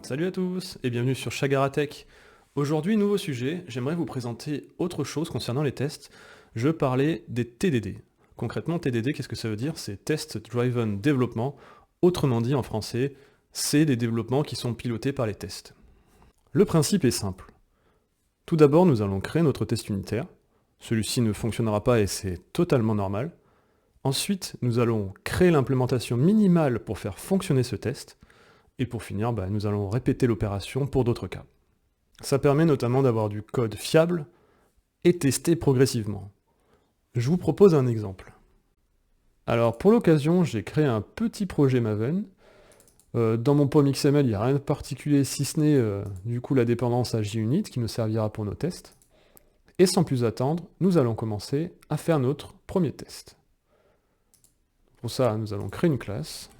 Salut à tous et bienvenue sur Chagaratech. Aujourd'hui, nouveau sujet, j'aimerais vous présenter autre chose concernant les tests. Je parlais des TDD. Concrètement, TDD, qu'est-ce que ça veut dire? C'est Test Driven Development. Autrement dit, en français, c'est des développements qui sont pilotés par les tests. Le principe est simple. Tout d'abord, nous allons créer notre test unitaire. Celui-ci ne fonctionnera pas et c'est totalement normal. Ensuite, nous allons créer l'implémentation minimale pour faire fonctionner ce test. Et pour finir, nous allons répéter l'opération pour d'autres cas. Ça permet notamment d'avoir du code fiable et testé progressivement. Je vous propose un exemple. Alors pour l'occasion, j'ai créé un petit projet Maven. Dans mon POM XML, il n'y a rien de particulier si ce n'est du coup la dépendance à JUnit qui nous servira pour nos tests. Et sans plus attendre, nous allons commencer à faire notre premier test. Pour ça, nous allons créer une classe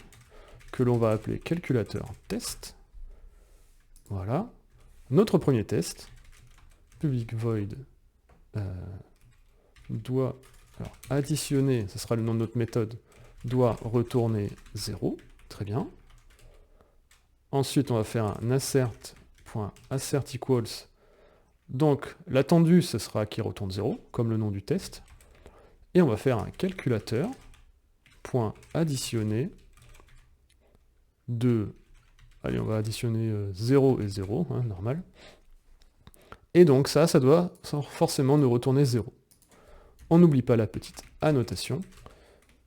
que l'on va appeler calculateur test. Voilà. Notre premier test, public void, doit additionner, ce sera le nom de notre méthode, doit retourner 0. Très bien. Ensuite, on va faire un assert.assert equals. Donc, l'attendu, ce sera qui retourne 0, comme le nom du test. Et on va faire un calculateur.additionner allez, on va additionner 0 et 0, normal. Et donc ça doit forcément nous retourner 0. On n'oublie pas la petite annotation.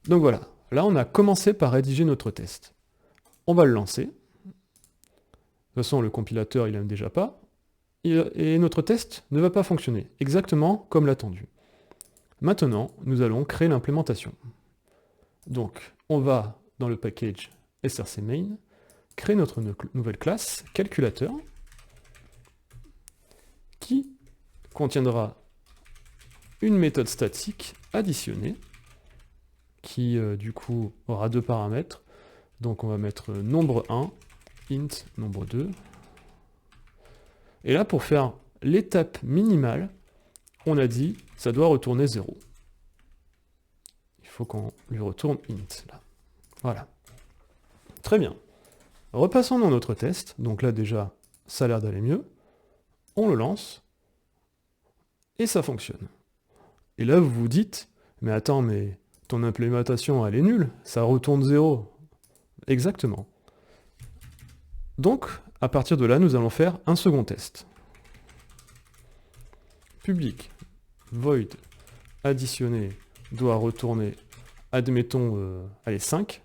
Donc voilà, là on a commencé par rédiger notre test. On va le lancer. De toute façon, le compilateur, il n'aime déjà pas. Et notre test ne va pas fonctionner, exactement comme l'attendu. Maintenant, nous allons créer l'implémentation. Donc, on va dans le package srcmain, créer notre nouvelle classe, calculateur, qui contiendra une méthode statique additionnée, qui du coup aura deux paramètres. Donc on va mettre nombre 1, int nombre 2. Et là, pour faire l'étape minimale, on a dit ça doit retourner 0. Il faut qu'on lui retourne int, là. Voilà. Très bien. Repassons dans notre test. Donc là, déjà, ça a l'air d'aller mieux. On le lance. Et ça fonctionne. Et là, vous vous dites, mais attends, mais ton implémentation, elle est nulle. Ça retourne 0. Exactement. Donc, à partir de là, nous allons faire un second test. Public void additionner doit retourner, admettons, allez, 5.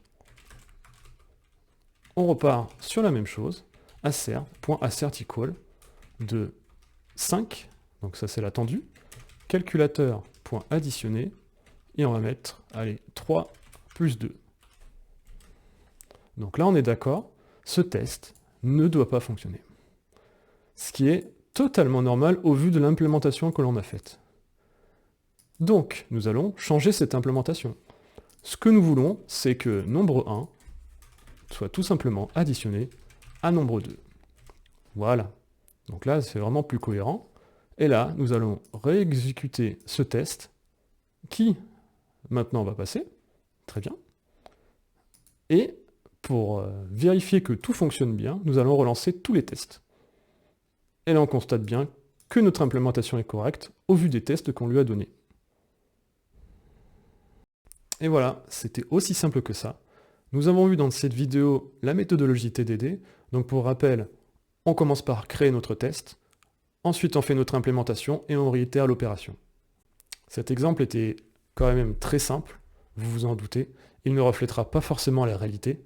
On repart sur la même chose, assert.assert equal de 5, donc ça c'est l'attendu, calculateur.additionner, et on va mettre, allez, 3 plus 2. Donc là on est d'accord, ce test ne doit pas fonctionner. Ce qui est totalement normal au vu de l'implémentation que l'on a faite. Donc nous allons changer cette implémentation. Ce que nous voulons, c'est que nombre 1 soit tout simplement additionné à nombre 2. Voilà. Donc là, c'est vraiment plus cohérent. Et là, nous allons réexécuter ce test qui, maintenant, va passer. Très bien. Et pour vérifier que tout fonctionne bien, nous allons relancer tous les tests. Et là, on constate bien que notre implémentation est correcte au vu des tests qu'on lui a donnés. Et voilà, c'était aussi simple que ça. Nous avons vu dans cette vidéo la méthodologie TDD. Donc pour rappel, on commence par créer notre test, ensuite on fait notre implémentation et on réitère l'opération. Cet exemple était quand même très simple, vous vous en doutez. Il ne reflètera pas forcément la réalité,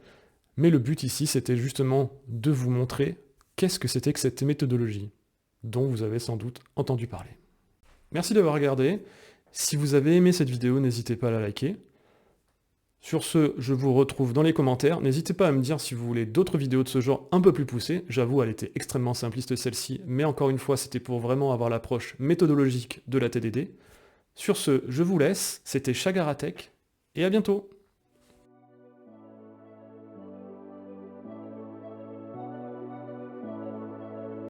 mais le but ici c'était justement de vous montrer qu'est-ce que c'était que cette méthodologie, dont vous avez sans doute entendu parler. Merci d'avoir regardé. Si vous avez aimé cette vidéo, n'hésitez pas à la liker. Sur ce, je vous retrouve dans les commentaires. N'hésitez pas à me dire si vous voulez d'autres vidéos de ce genre un peu plus poussées. J'avoue, elle était extrêmement simpliste celle-ci, mais encore une fois, c'était pour vraiment avoir l'approche méthodologique de la TDD. Sur ce, je vous laisse. C'était Chagaratech, et à bientôt.